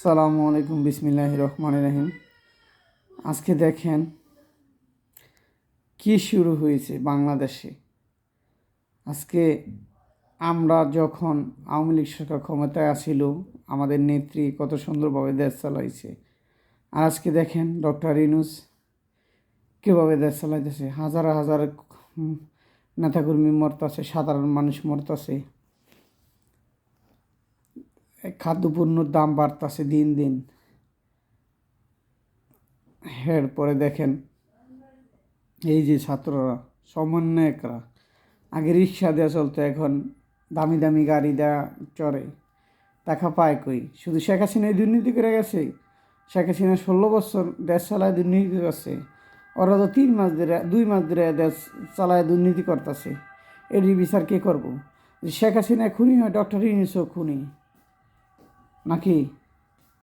সালামু আলাইকুম, বিসমিল্লাহির রহমানির রহিম। আজকে দেখেন কি শুরু হয়েছে বাংলাদেশে। আজকে আমরা যখন আওয়ামী লীগ সরকার ক্ষমতায় আসিল, আমাদের নেত্রী কত সুন্দরভাবে দেশ চালাইছে। আর আজকে দেখেন ডক্টর ইউনূস কীভাবে দেশ চালাইতেছে। হাজার হাজার নেতাকর্মী মরতেছে, সাধারণ মানুষ মরতেছে, খাদ্যপণ্যের দাম বাড়তেছে দিন দিন। এরপরে দেখেন এই যে ছাত্ররা, সমন্বয়করা, আগে রিক্সা দেওয়া চলতো, এখন দামি দামি গাড়ি দেওয়া চড়ে, টাকা পায় কই? শুধু শেখ হাসিনাই দুর্নীতি করে গেছে। শেখ হাসিনা 16 বছর দেশ চালায় দুর্নীতি করছে। ওরা তো 3 মাস ধরে 2 মাস ধরে দেশ চালায় দুর্নীতি করতেছে। এর বিচার কে করবো? শেখ হাসিনা খুনি হয়, ডক্টর ইউনূসও খুনি নাকি?